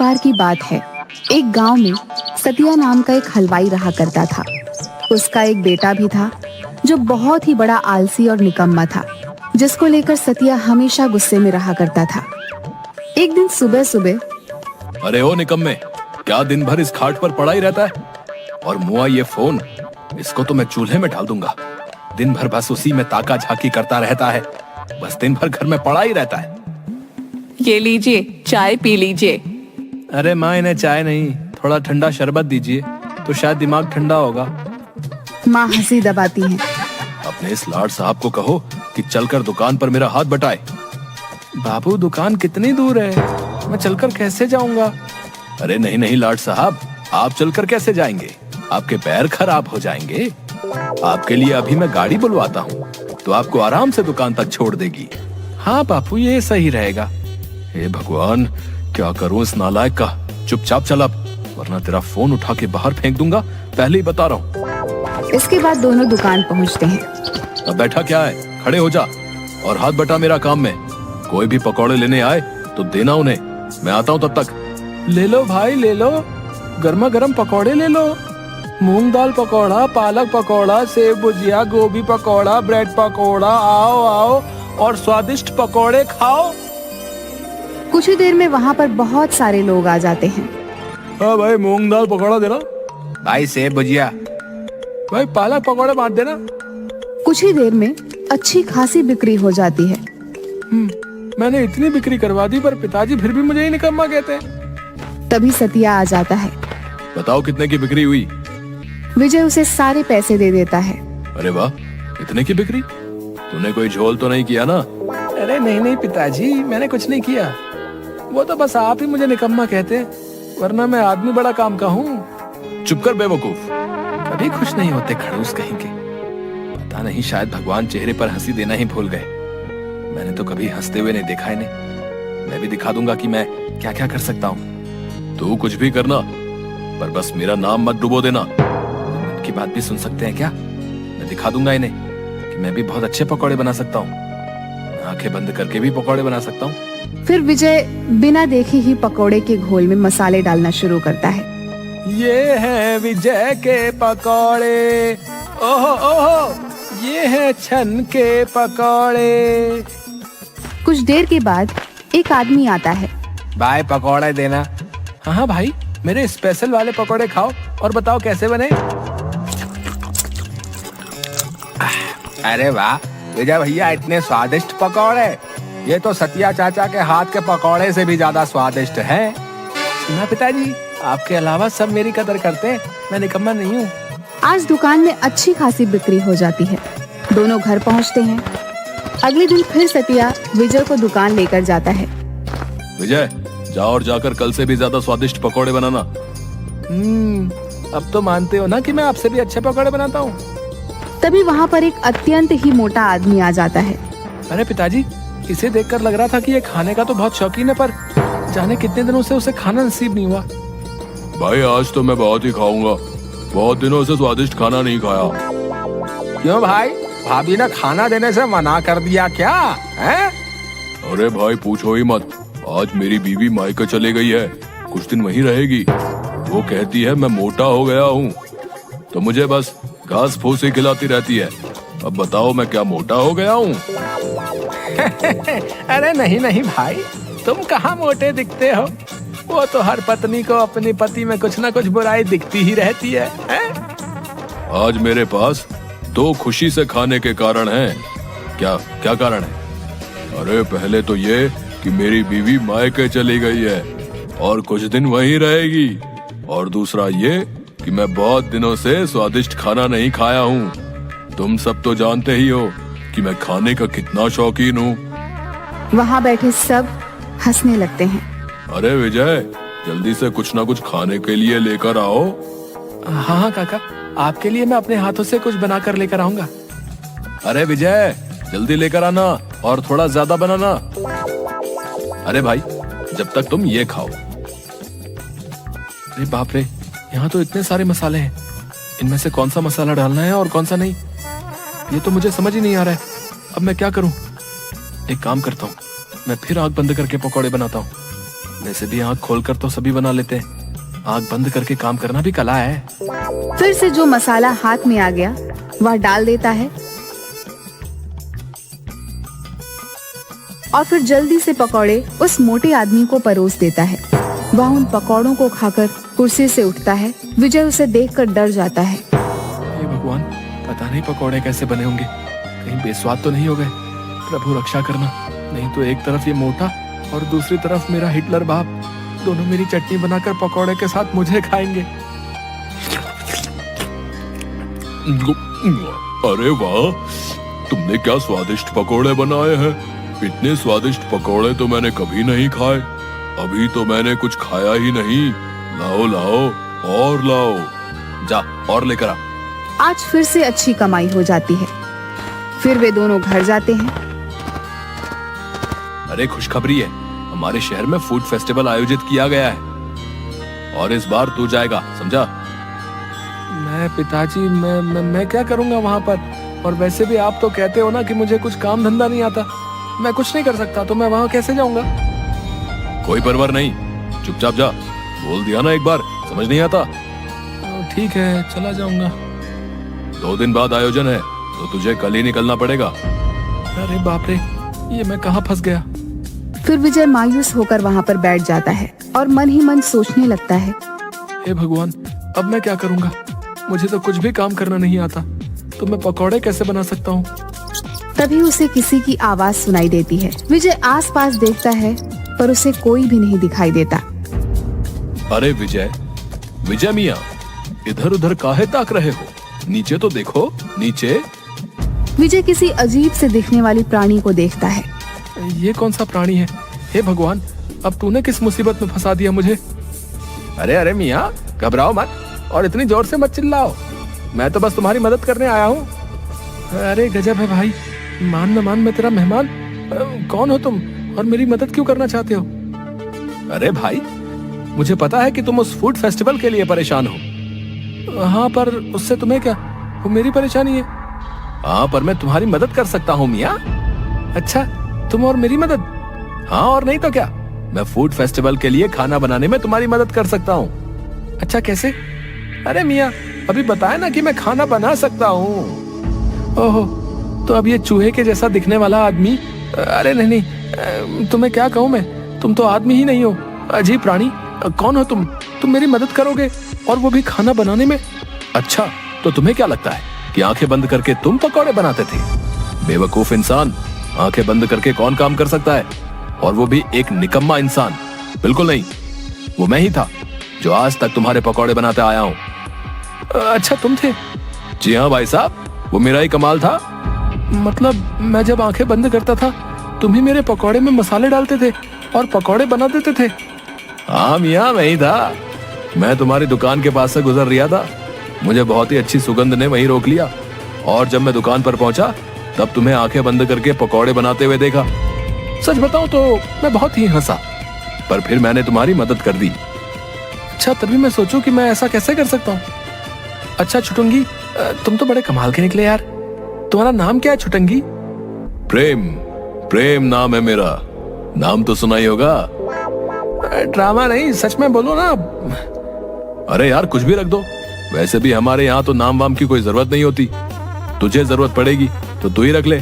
बार की बात है। एक गांव में सतिया नाम का एक हलवाई रहा करता था। उसका एक बेटा भी था जो बहुत ही बड़ा आलसी और निकम्मा था, जिसको लेकर सतिया हमेशा गुस्से में रहा करता था। एक दिन सुबह सुबह, अरे ओ निकम्मे, क्या दिन भर इस खाट पर पड़ा ही रहता है? और मुआ ये फोन, इसको तो मैं चूल्हे में डाल दूंगा। दिन भर बस उसी में ताका झाकी करता रहता है, बस दिन भर घर में पड़ा ही रहता है। ये लीजिए, चाय पी लीजिए। अरे माँ, इन्हें चाय नहीं, थोड़ा ठंडा शरबत दीजिए, तो शायद दिमाग ठंडा होगा। माँ हंसी दबाती हैं। अपने इस लाड साहब को कहो कि चलकर दुकान पर मेरा हाथ बटाए। बाबू, दुकान कितनी दूर है, मैं चलकर कैसे जाऊंगा? अरे नहीं नहीं लाड साहब, आप चलकर कैसे जाएंगे? आपके पैर खराब हो जाएंगे। आपके लिए अभी मैं गाड़ी बुलवाता हूँ, तो आपको आराम से दुकान तक छोड़ देगी। हाँ बापू, ये सही रहेगा। हे भगवान, क्या करूं इस नालायक का। चुपचाप चल अब, वरना तेरा फोन उठा के बाहर फेंक दूंगा, पहले ही बता रहा हूँ। इसके बाद दोनों दुकान पहुंचते हैं। अब बैठा क्या है, खड़े हो जा और हाथ बटा मेरा काम में। कोई भी पकौड़े लेने आए तो देना उन्हें, मैं आता हूँ तब तक। ले लो भाई, ले लो, गर्मा गर्म पकौड़े ले लो। मूंग दाल पकौड़ा, पालक पकौड़ा, सेव भुजिया, गोभी पकौड़ा, ब्रेड पकौड़ा, आओ आओ और स्वादिष्ट पकौड़े खाओ। कुछ ही देर में वहाँ पर बहुत सारे लोग आ जाते हैं। हाँ भाई, मूंग दाल पकौड़ा देना। भाई सेव भुजिया। भाई पालक पकौड़ा बांट देना। कुछ ही देर में अच्छी खासी बिक्री हो जाती है। मैंने इतनी बिक्री करवा दी, पर पिताजी फिर भी मुझे ही निकम्मा कहते हैं। तभी सतिया आ जाता है। बताओ कितने की बिक्री हुई? विजय उसे सारे पैसे दे देता है। अरे वाह, इतने की बिक्री? तूने कोई झोल तो नहीं किया ना? अरे नहीं नहीं पिताजी, मैंने कुछ नहीं किया। वो तो बस आप ही मुझे निकम्मा कहते, वरना मैं आदमी बड़ा काम का हूँ। चुप कर बेवकूफ, कभी खुश नहीं होते खड़ूस कहीं के। पता नहीं, शायद भगवान चेहरे पर हंसी देना ही भूल गए। मैंने तो कभी हंसते हुए नहीं देखा इन्हें। मैं भी दिखा दूंगा कि मैं क्या क्या कर सकता हूँ। तू कुछ भी करना, पर बस मेरा नाम मत डुबो देना। की बात भी सुन सकते हैं क्या? मैं दिखा दूंगा इन्हें कि मैं भी बहुत अच्छे पकौड़े बना सकता हूँ। आंखें बंद करके भी पकौड़े बना सकता हूँ। फिर विजय बिना देखे ही पकौड़े के घोल में मसाले डालना शुरू करता है। ये है विजय के पकौड़े, ओहो ओहो, ये है छन के पकौड़े। कुछ देर के बाद एक आदमी आता है। भाई पकौड़े देना। हाँ हाँ भाई, मेरे स्पेशल वाले पकौड़े खाओ और बताओ कैसे बने। अरे वाह विजय भैया, इतने स्वादिष्ट पकौड़े। ये तो सतिया चाचा के हाथ के पकौड़े से भी ज्यादा स्वादिष्ट है। सुना पिताजी, आपके अलावा सब मेरी कदर करते हैं, मैं निकम्मा नहीं हूँ। आज दुकान में अच्छी खासी बिक्री हो जाती है। दोनों घर पहुँचते हैं। अगले दिन फिर सतिया विजय को दुकान लेकर जाता है। विजय, जाओ और जाकर कल से भी ज्यादा स्वादिष्ट पकौड़े बनाना। अब तो मानते हो ना कि मैं आपसे भी अच्छे पकौड़े बनाता हूँ। तभी वहाँ पर एक अत्यंत ही मोटा आदमी आ जाता है। अरे पिताजी, इसे देखकर लग रहा था कि ये खाने का तो बहुत शौकीन है, पर जाने कितने दिनों से उसे खाना नसीब नहीं हुआ। भाई आज तो मैं बहुत ही खाऊंगा, बहुत दिनों से स्वादिष्ट खाना नहीं खाया। क्यों भाई, भाभी ने खाना देने से मना कर दिया क्या है? अरे भाई पूछो ही मत, आज मेरी बीवी मायके चले गई है, कुछ दिन वहीं रहेगी। वो कहती है मैं मोटा हो गया हूँ, तो मुझे बस घास फूस ही खिलाती रहती है। अब बताओ मैं क्या मोटा हो गया हूँ? अरे नहीं नहीं भाई, तुम कहाँ मोटे दिखते हो। वो तो हर पत्नी को अपने पति में कुछ ना कुछ बुराई दिखती ही रहती है, आज मेरे पास 2 खुशी से खाने के कारण हैं। क्या क्या कारण है? अरे पहले तो ये कि मेरी बीवी मायके चली गई है और कुछ दिन वहीं रहेगी, और दूसरा ये कि मैं बहुत दिनों से स्वादिष्ट खाना नहीं खाया हूँ। तुम सब तो जानते ही हो कि मैं खाने का कितना शौकीन हूँ। वहाँ बैठे सब हंसने लगते हैं। अरे विजय, जल्दी से कुछ ना कुछ खाने के लिए लेकर आओ। हाँ हाँ काका, आपके लिए मैं अपने हाथों से कुछ बना कर लेकर आऊंगा। अरे विजय, जल्दी लेकर आना और थोड़ा ज्यादा बनाना। अरे भाई, जब तक तुम ये खाओ। अरे बाप रे, यहाँ तो इतने सारे मसाले हैं, इनमें से कौन सा मसाला डालना है और कौन सा नहीं, ये तो मुझे समझ ही नहीं आ रहा है। अब मैं क्या करूं? एक काम करता हूँ, मैं फिर आंख बंद करके पकौड़े बनाता हूँ। वैसे भी आंख खोलकर तो सभी बना लेते हैं, आंख बंद करके काम करना भी कला है। फिर से जो मसाला हाथ में आ गया वह डाल देता है और फिर जल्दी से पकौड़े उस मोटे आदमी को परोस देता है। वह उन पकौड़ों को खाकर कुर्सी से उठता है। विजय उसे देखकर डर जाता है। हे भगवान, पता नहीं पकौड़े कैसे बने होंगे, कहीं बेस्वाद तो नहीं हो गए। प्रभु रक्षा करना, नहीं तो एक तरफ ये मोटा और दूसरी तरफ मेरा हिटलर बाप, दोनों मेरी चटनी बनाकर पकौड़े के साथ मुझे खाएंगे। अरे वाह, तुमने क्या स्वादिष्ट पकोड़े बनाए हैं। इतने स्वादिष्ट पकोड़े तो मैंने कभी नहीं खाए। अभी तो मैंने कुछ खाया ही नहीं। लाओ लाओ और लाओ। जा और लेकर आ। आज फिर से अच्छी कमाई हो जाती है। फिर वे दोनों घर जाते हैं। अरे खुशखबरी है, हमारे शहर में फूड फेस्टिवल आयोजित किया गया है और इस बार तू जाएगा, समझा? मैं पिताजी, मैं क्या करूंगा वहां पर? और वैसे भी आप तो कहते हो ना कि मुझे कुछ काम धंधा नहीं आता, मैं कुछ नहीं कर सकता, तो मैं वहां कैसे जाऊंगा? कोई परवाह नहीं, चुपचाप जा। बोल दिया ना एक बार, समझ नहीं आता? ठीक है, चला जाऊंगा। 2 दिन बाद आयोजन है तो तुझे कल ही निकलना पड़ेगा। अरे बाप रे, ये मैं कहाँ फंस गया? फिर विजय मायूस होकर वहाँ पर बैठ जाता है और मन ही मन सोचने लगता है, हे भगवान, अब मैं क्या करूंगा? मुझे तो कुछ भी काम करना नहीं आता, तो मैं पकौड़े कैसे बना सकता हूँ? तभी उसे किसी की आवाज सुनाई देती है। विजय आसपास देखता है पर उसे कोई भी नहीं दिखाई देता। अरे विजय, विजय मियाँ, इधर उधर काहे ताक रहे हो? नीचे तो देखो, नीचे। विजय किसी अजीब से दिखने वाली प्राणी को देखता है। ये कौन सा प्राणी है? हे भगवान, अब तूने किस मुसीबत में फंसा दिया मुझे? अरे अरे मियाँ, घबराओ मत और इतनी जोर से मत चिल्लाओ, मैं तो बस तुम्हारी मदद करने आया हूँ। अरे गजब है भाई, मान न मान मैं तेरा मेहमान। कौन हो तुम और मेरी मदद क्यों करना चाहते हो? अरे भाई, मुझे पता है कि तुम उस फूड फेस्टिवल के लिए परेशान हो। हाँ, पर उससे तुम्हें क्या? वो मेरी परेशानी है। हाँ, पर मैं तुम्हारी मदद कर सकता हूँ मियाँ। अच्छा, तुम और मेरी मदद? हाँ, और नहीं तो क्या, मैं फूड फेस्टिवल के लिए खाना बनाने में तुम्हारी मदद कर सकता हूँ। अच्छा, कैसे? अरे मियाँ, अभी बताया ना कि मैं खाना बना सकता हूँ। ओहो, तो अब ये चूहे के जैसा दिखने वाला आदमी, अरे नहीं नहीं, तुम्हें क्या कहूँ मैं, तुम तो आदमी ही नहीं हो, अजीब प्राणी। कौन हो तुम? तुम मेरी मदद करोगे और वो भी खाना बनाने में? अच्छा, तो तुम्हें क्या लगता है कि आंखें बंद करके तुम पकौड़े बनाते थे? बेवकूफ इंसान, आंखें बंद करके कौन काम कर सकता है, और वो भी एक निकम्मा इंसान? बिल्कुल नहीं, वो मैं ही था जो आज तक तुम्हारे पकौड़े बनाते आया हूँ। अच्छा, तुम थे? जी हाँ भाई साहब, वो मेरा ही कमाल था। मतलब मैं जब आंखें बंद करता था तुम ही मेरे पकौड़े में मसाले डालते थे और पकौड़े बना देते थे? हाँ मियाँ, मैं ही था। मैं तुम्हारी दुकान के पास से गुजर रहा था, मुझे बहुत ही अच्छी सुगंध ने वहीं रोक लिया, और जब मैं दुकान पर पहुंचा तब तुम्हें आंखें बंद करके पकौड़े बनाते हुए देखा। सच बताऊं तो मैं बहुत ही हंसा, पर फिर मैंने तुम्हारी मदद कर दी। अच्छा, तभी मैं सोचूं कि मैं ऐसा कैसे कर सकता हूँ। अच्छा छुटुंगी, तुम तो बड़े कमाल के निकले यार। तुम्हारा नाम क्या है छुटंगी? प्रेम, प्रेम नाम है मेरा। नाम तो सुना ही होगा। ड्रामा नहीं, सच में बोलो ना। अरे यार, कुछ भी रख दो, वैसे भी हमारे यहाँ तो नाम वाम की कोई जरूरत नहीं होती। तुझे जरूरत पड़ेगी तो तू ही रख ले,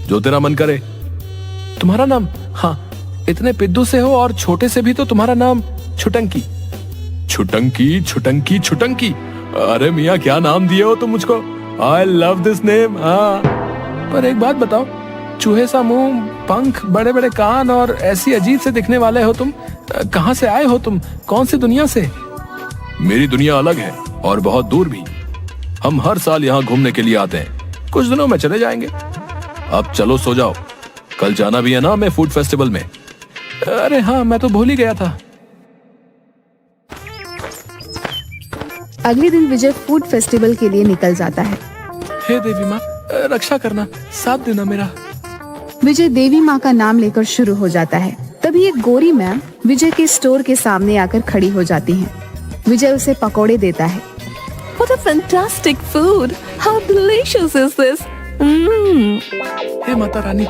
जो तेरा मन करे। तुम्हारा नाम? हाँ, इतने पिद्दू से हो और छोटे से भी तो तुम्हारा नाम छुटंकी। छुटंकी, छुटंकी, छुटंकी। अरे मियाँ, क्या नाम दिए हो तुम मुझको। I love this name। हाँ, पर एक बात बताओ, चूहे सा मुंह, पंख, बड़े बड़े कान और ऐसी अजीब से दिखने वाले हो तुम, कहाँ से आए हो तुम? कौन सी दुनिया से? मेरी दुनिया अलग है और बहुत दूर भी। हम हर साल यहाँ घूमने के लिए आते हैं, कुछ दिनों में चले जाएंगे। अब चलो सो जाओ, कल जाना भी है ना हमें फूड फेस्टिवल में। अरे हाँ, मैं तो भूल ही गया था। अगले दिन विजय फूड फेस्टिवल के लिए निकल जाता है। हे देवी माँ, रक्षा करना, साथ देना मेरा। विजय देवी माँ का नाम लेकर शुरू हो जाता है। तभी एक गोरी मैम विजय के स्टोर के सामने आकर खड़ी हो जाती हैं। विजय उसे पकौड़े देता है। What a fantastic food! How delicious is this? हे माता रानी,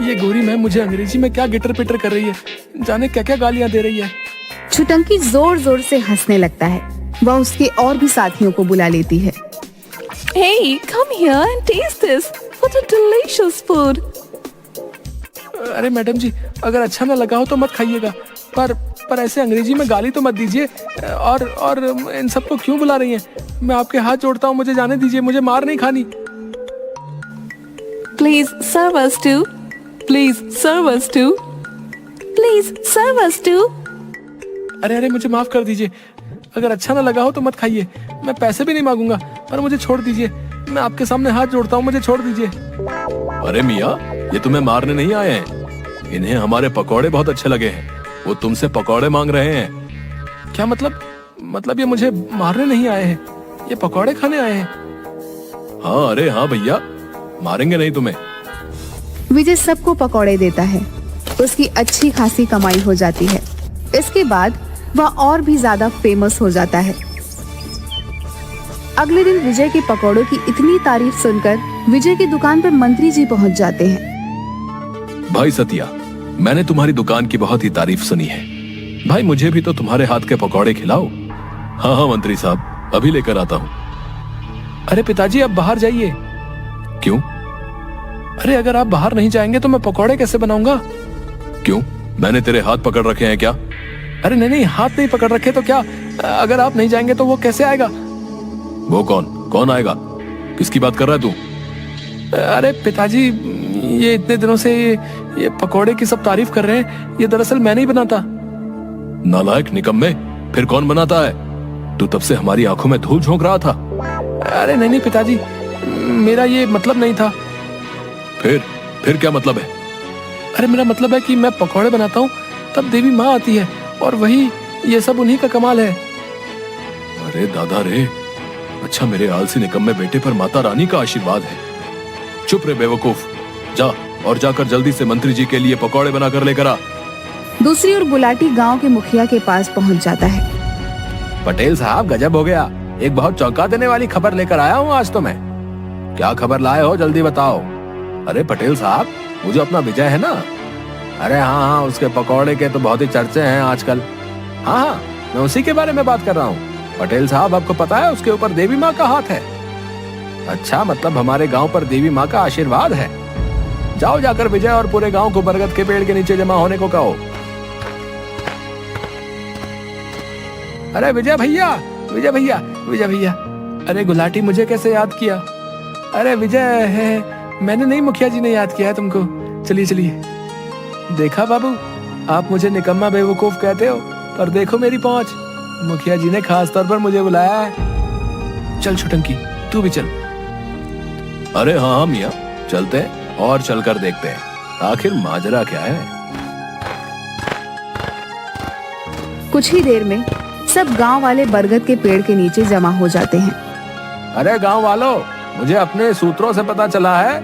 ये गोरी मैम मुझे अंग्रेजी में क्या गिटर पिटर कर रही है, जाने क्या क्या गालियाँ दे रही है। छुटंकी जोर जोर से हंसने लगता है। वह उसके और भी साथियों को बुला लेती है। Hey, come here and taste this. What a delicious food. अरे मैडम जी, अगर अच्छा ना लगा हो तो मत खाइएगा, पर ऐसे अंग्रेजी में गाली तो मत दीजिए। और इन सबको क्यों बुला रही हैं? मैं आपके हाथ जोड़ता हूँ, मुझे जाने दीजिए, मुझे मार नहीं खानी। Please serve us too. Please serve us too. Please serve us too. अरे मुझे माफ कर दीजिए, अगर अच्छा ना लगा हो तो मत खाइए। मैं पैसे भी नहीं मांगूंगा, पर मुझे छोड़ दीजिए। मैं आपके सामने हाथ जोड़ता हूँ, मुझे छोड़ दीजिए। अरे मियाँ, ये तुम्हें मारने नहीं आए हैं। इन्हें हमारे पकौड़े बहुत अच्छे लगे हैं, वो तुमसे पकौड़े मांग रहे हैं। क्या मतलब ये मुझे मारने नहीं आए हैं, ये पकौड़े खाने आए हैं। हाँ, अरे हाँ भैया, मारेंगे नहीं तुम्हें। विजय सबको पकौड़े देता है। उसकी अच्छी खासी कमाई हो जाती है। इसके बाद वह और भी ज्यादा फेमस हो जाता है। अगले दिन विजय के पकौड़ों की इतनी तारीफ सुनकर विजय की दुकान पर मंत्री जी पहुंच जाते हैं। भाई सतिया, मैंने तुम्हारी दुकान की बहुत ही तारीफ सुनी है। भाई मुझे भी तो तुम्हारे हाथ के पकौड़े खिलाओ। हाँ हाँ मंत्री साहब, अभी लेकर आता हूँ। अरे पिताजी, आप बाहर जाइए। क्यों? अरे अगर आप बाहर नहीं जाएंगे तो मैं पकौड़े कैसे बनाऊंगा? क्यों, मैंने तेरे हाथ पकड़ रखे हैं क्या? अरे नहीं, हाथ नहीं पकड़ रखे तो क्या? अगर आप नहीं जाएंगे तो वो कैसे आएगा? वो कौन आएगा? किसकी बात कर रहा है तू? अरे पिताजी, ये इतने दिनों से ये पकौड़े की सब तारीफ कर रहे हैं, ये दरअसल मैं नहीं बनाता। नालायक निकम्मे, फिर कौन बनाता है? तू तब से हमारी आंखों में धूल झोंक रहा था। अरे नहीं पिताजी, मेरा ये मतलब नहीं था। फिर क्या मतलब है? अरे मेरा मतलब है कि मैं पकौड़े बनाता हूँ तब देवी माँ आती है, और वही ये सब उन्हीं का कमाल है। अरे दादा रे, अच्छा मेरे आलसी निकम्मे बेटे पर माता रानी का आशीर्वाद है। चुप रे बेवकूफ, जा और जाकर जल्दी से मंत्री जी के लिए पकौड़े बनाकर लेकर आ। दूसरी ओर गुलाटी गांव के मुखिया के पास पहुंच जाता है। पटेल साहब, गजब हो गया, एक बहुत चौंका देने वाली खबर लेकर आया हूँ आज तो मैं। क्या खबर लाए हो, जल्दी बताओ। अरे पटेल साहब, वो जो अपना विजय है ना, अरे हाँ, उसके पकौड़े के तो बहुत ही चर्चे हैं आजकल। हाँ, मैं उसी के बारे में बात कर रहा हूँ। पटेल साहब, आपको पता है उसके ऊपर देवी माँ का हाथ है। अच्छा, मतलब हमारे गांव पर देवी माँ का आशीर्वाद है। जाओ, जाकर विजय और पूरे गांव को बरगद के पेड़ के नीचे जमा होने को कहो। अरे विजय भैया, विजय भैया, विजय भैया, अरे गुलाटी मुझे कैसे याद किया? अरे विजय है, मैंने नहीं, मुखिया जी ने याद किया है तुमको। चलिए चलिए। देखा बाबू, आप मुझे निकम्मा बेवकूफ कहते हो, पर देखो मेरी पहुंच, मुखिया जी ने खास तौर पर मुझे बुलाया है। चल छुटंकी, तू भी चल। अरे हाँ मियाँ, चलते हैं और चलकर देखते हैं आखिर माजरा क्या है। कुछ ही देर में सब गांव वाले बरगद के पेड़ के नीचे जमा हो जाते हैं। अरे गांव वालों, मुझे अपने सूत्रों से पता चला है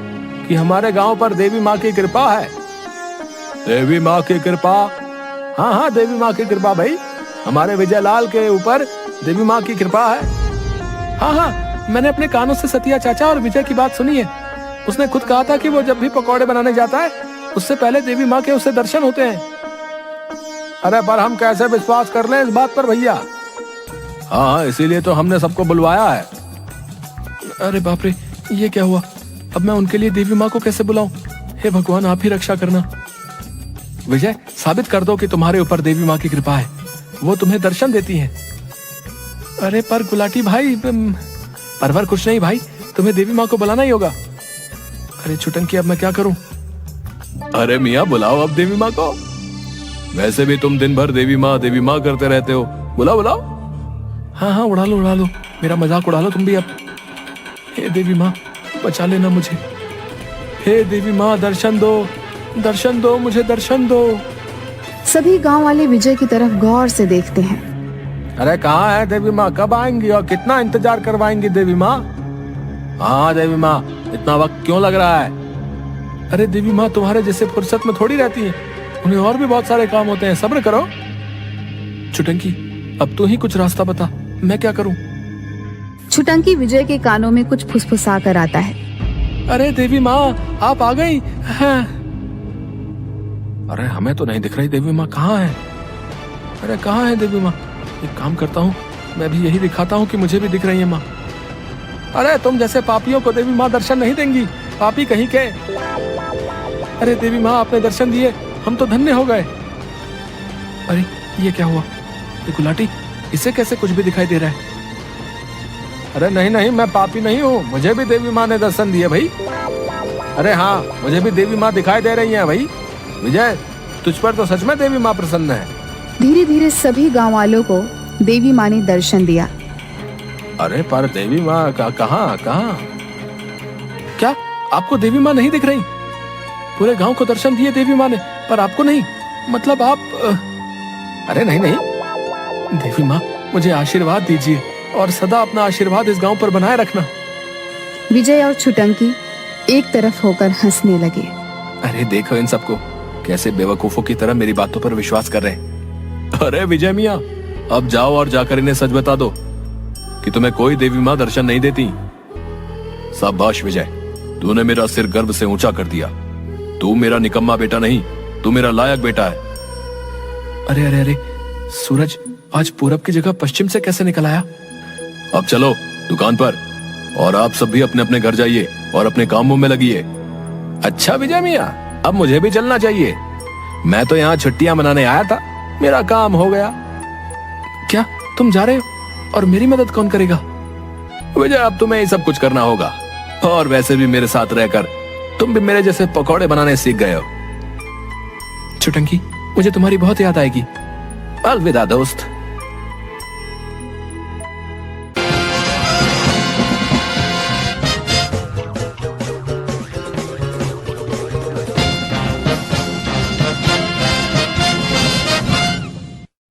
कि हमारे गांव पर देवी माँ की कृपा है। देवी माँ की कृपा? हाँ, देवी माँ की कृपा भाई, हमारे विजय लाल के ऊपर देवी माँ की कृपा है। हाँ, मैंने अपने कानों से सतिया चाचा और विजय की बात सुनी है। उसने खुद कहा था कि वो जब भी पकौड़े बनाने जाता है, उससे पहले देवी माँ के उससे दर्शन होते हैं। अरे पर हम कैसे विश्वास कर लें इस बात पर भैया? हाँ, इसीलिए तो हमने सबको बुलवाया है। अरे बाप रे, ये क्या हुआ? अब मैं उनके लिए देवी माँ को कैसे बुलाऊं? हे भगवान, आप ही रक्षा करना। विजय, साबित कर दो कि तुम्हारे ऊपर देवी माँ की कृपा है, वो तुम्हें दर्शन देती हैं। अरे पर गुलाटी भाई, परवर कुछ नहीं भाई, तुम्हें देवी माँ को बुलाना ही होगा। अरे छुटंकी, अब मैं क्या करूं? अरे मियाँ, बुलाओ अब देवी माँ को। वैसे भी तुम दिन भर देवी माँ करते रहते हो, बुलाओ। हाँ, उड़ा लो, मेरा मजाक उड़ा लो तुम भी अब। हे देवी माँ, बचा लेना मुझे। हे देवी माँ, दर्शन दो, मुझे दर्शन दो। सभी गांव वाले विजय की तरफ गौर से देखते हैं। अरे कहाँ है देवी माँ, कब आएंगी और कितना इंतजार करवाएंगी देवी माँ? हाँ देवी माँ, इतना वक्त क्यों लग रहा है? अरे देवी माँ तुम्हारे जैसे फुर्सत में थोड़ी रहती है, उन्हें और भी बहुत सारे काम होते हैं, सब्र करो। छुटंकी, अब तू ही कुछ रास्ता बता, मैं क्या करूं? छुटंकी विजय के कानों में कुछ फुसफुसा कर आता है। अरे देवी माँ, आप आ गई हैं। अरे हमें तो नहीं दिख रही देवी माँ, कहाँ है? अरे कहाँ है देवी माँ? एक काम करता हूँ, मैं भी यही दिखाता हूँ कि मुझे भी दिख रही है माँ। अरे तुम जैसे पापियों को देवी माँ दर्शन नहीं देंगी, पापी कहीं के। अरे देवी माँ, आपने दर्शन दिए, हम तो धन्य हो गए। अरे ये क्या हुआ? ये गुलाटी, इसे कैसे कुछ भी दिखाई दे रहा है? अरे नहीं नहीं, मैं पापी नहीं हूँ, मुझे भी देवी माँ ने दर्शन दिए भाई। अरे हाँ, मुझे भी देवी माँ दिखाई दे रही हैं भाई। विजय, तुझ पर तो सच में देवी माँ प्रसन्न है। धीरे धीरे सभी गांव वालों को देवी माँ ने दर्शन दिया। अरे पर देवी माँ कहाँ? क्या आपको देवी माँ नहीं दिख रही? पूरे गांव को दर्शन दिए देवी माँ ने, पर आपको नहीं? मतलब आप अरे नहीं नहीं, देवी माँ मुझे आशीर्वाद दीजिए और सदा अपना आशीर्वाद इस गांव पर बनाए रखना। विजय और छुटंकी एक तरफ होकर हंसने लगे। अरे देखो इन सबको, कैसे बेवकूफों की तरह मेरी बातों पर विश्वास कर रहे हैं। अरे विजय मियाँ, अब जाओ और जाकर इन्हें सच बता दो कि तुम्हें कोई देवी माँ दर्शन नहीं देती। शाबाश विजय, तूने मेरा सिर गर्व से ऊंचा कर दिया। तू मेरा निकम्मा बेटा नहीं, तू मेरा लायक बेटा है। अरे अरे अरे, सूरज आज पूरब की जगह पश्चिम से कैसे निकल आया? अब चलो दुकान पर, और आप सब भी अपने अपने घर जाइए और अपने कामों में लगिए। अच्छा विजय मियाँ, अब मुझे भी चलना चाहिए। मैं तो यहाँ छुट्टियां मनाने आया था, मेरा काम हो गया। क्या तुम जा रहे हो? और मेरी मदद कौन करेगा? विजय, अब तुम्हें ही सब कुछ करना होगा, और वैसे भी मेरे साथ रहकर तुम भी मेरे जैसे पकौड़े बनाने सीख गए हो। छुटंकी, मुझे तुम्हारी बहुत याद आएगी। अलविदा दोस्त।